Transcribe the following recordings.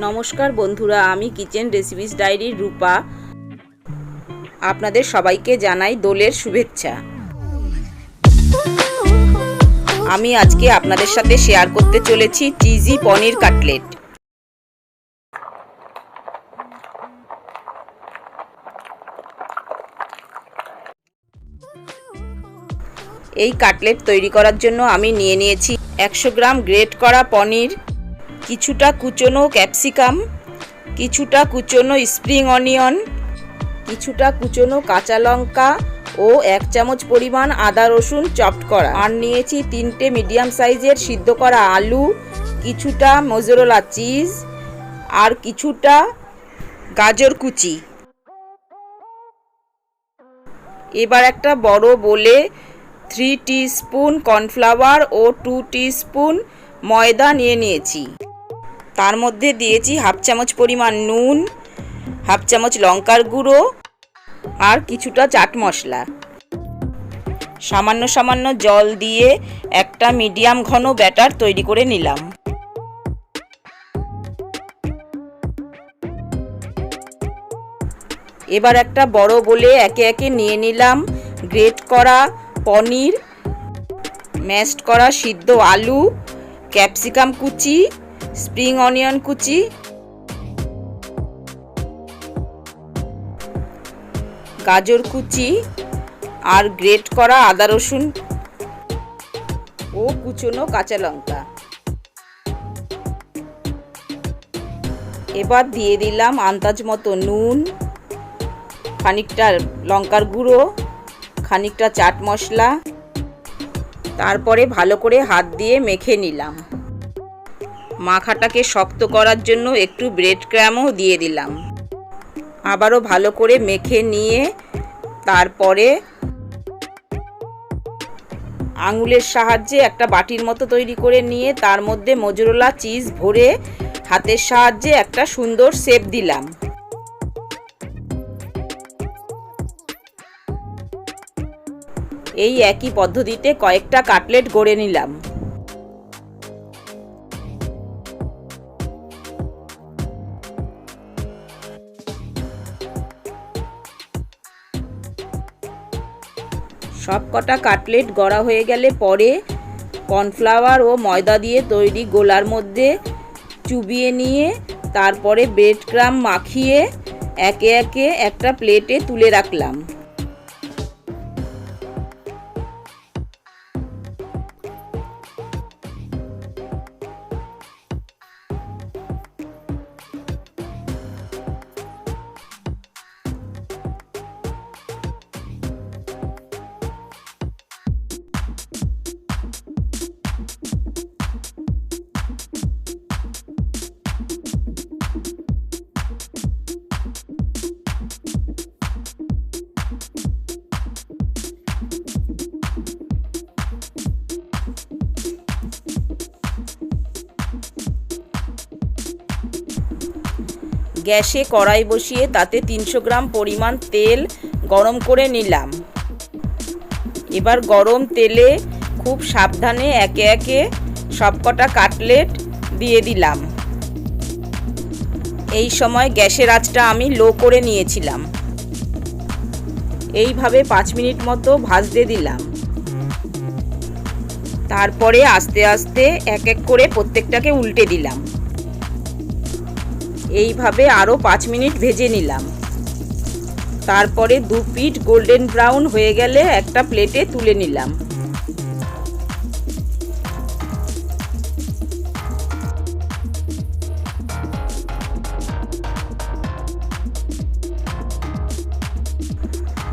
নমস্কার বন্ধুরা, আমি কিচেন রেসিপিস ডায়েরির রূপা। আপনাদের সবাইকে জানাই দোলের শুভেচ্ছা। আমি আজকে আপনাদের সাথে শেয়ার করতে চলেছি চিজি পনির কাটলেট। এই কাটলেট তৈরি করার জন্য আমি নিয়ে নিয়েছি 100 গ্রাম গ্রেট করা পনির, কিছুটা কুচনো ক্যাপসিকাম, কিছুটা কুচনো স্প্রিং অনিয়ন, কিছুটা কুচনো কাঁচা লঙ্কা ও 1 চামচ পরিমাণ আদা রসুন চপড করা। আর নিয়েছি 3টে মিডিয়াম সাইজের সিদ্ধ করা আলু, কিছুটা মোজারেলা চিজ আর কিছুটা গাজর কুচি। এবার একটা বড় বোলে 3 টিস্পুন কর্নফ্লাওয়ার ও 2 টিস্পুন ময়দা নিয়ে নিয়েছি। তার মধ্যে দিয়েছি 1/2 চামচ পরিমাণ নুন, 1/2 চামচ লঙ্কার গুঁড়ো আর কিছুটা চাট মশলা। সামান্য সামান্য জল দিয়ে একটা মিডিয়াম ঘন ব্যাটার তৈরি করে নিলাম। এবার একটা বড় বোলে একে একে নিয়ে নিলাম গ্রেট করা পনির, ম্যাশড করা সিদ্ধ আলু, ক্যাপসিকাম কুচি, স্প্রিং অনিয়ন কুচি, গাজর কুচি আর গ্রেট করা আদা রসুন ও কুচনো কাঁচা লঙ্কা। এবার দিয়ে দিলাম আন্দাজ মতো নুন, খানিকটা লঙ্কার গুঁড়ো, খানিকটা চাট মশলা। তারপরে ভালো করে হাত দিয়ে মেখে নিলাম। মাখাটাকে শক্ত করার জন্য একটু ব্রেড ক্রামও দিয়ে দিলাম। আবারও ভালো করে মেখে নিয়ে তারপরে আঙুলের সাহায্যে একটা বাটির মতো তৈরি করে নিয়ে তার মধ্যে মোজারেলা চিজ ভরে হাতের সাহায্যে একটা সুন্দর শেপ দিলাম। এই একই পদ্ধতিতে কয়েকটা কাটলেট গড়ে নিলাম। সব কটা কাটলেট গড়া হয়ে গেলে পরে কর্নফ্লাওয়ার ও ময়দা দিয়ে তৈরি গোলার মধ্যে চুবিয়ে নিয়ে তারপরে ব্রেড ক্রাম্ব মাখিয়ে একে একে একটা প্লেটে তুলে রাখলাম। গ্যাসে কড়াই বসিয়ে তাতে 300 গ্রাম পরিমাণ তেল গরম করে নিলাম। এবার গরম তেলে খুব সাবধানে একে একে সবকটা কাটলেট দিয়ে দিলাম। এই সময় গ্যাসের আঁচটা আমি লো করে নিয়েছিলাম। এইভাবে 5 মিনিট মতো ভাজতে দিলাম। তারপরে আস্তে আস্তে এক এক করে প্রত্যেকটাকে উল্টে দিলাম। এইভাবে আরও 5 মিনিট ভেজে নিলাম। তারপরে 2 পিঠ গোল্ডেন ব্রাউন হয়ে গেলে একটা প্লেটে তুলে নিলাম।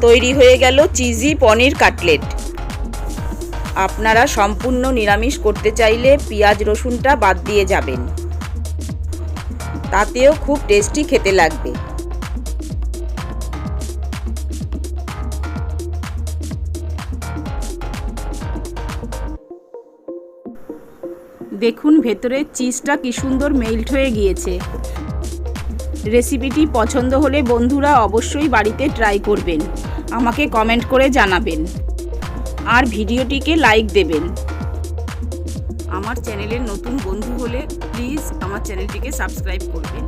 তৈরি হয়ে গেল চিজি পনির কাটলেট। আপনারা সম্পূর্ণ নিরামিষ করতে চাইলে পেঁয়াজ রসুনটা বাদ দিয়ে যাবেন, তাতেও খুব টেস্টি খেতে লাগবে। দেখুন ভেতরে চিজটা কি সুন্দর মেল্ট হয়ে গিয়েছে। রেসিপিটি পছন্দ হলে বন্ধুরা অবশ্যই বাড়িতে ট্রাই করবেন, আমাকে কমেন্ট করে জানাবেন আর ভিডিওটিকে লাইক দেবেন। আমার আমার চ্যানেলের নতুন বন্ধু হলে প্লিজ আমার চ্যানেলটিকে সাবস্ক্রাইব করবেন।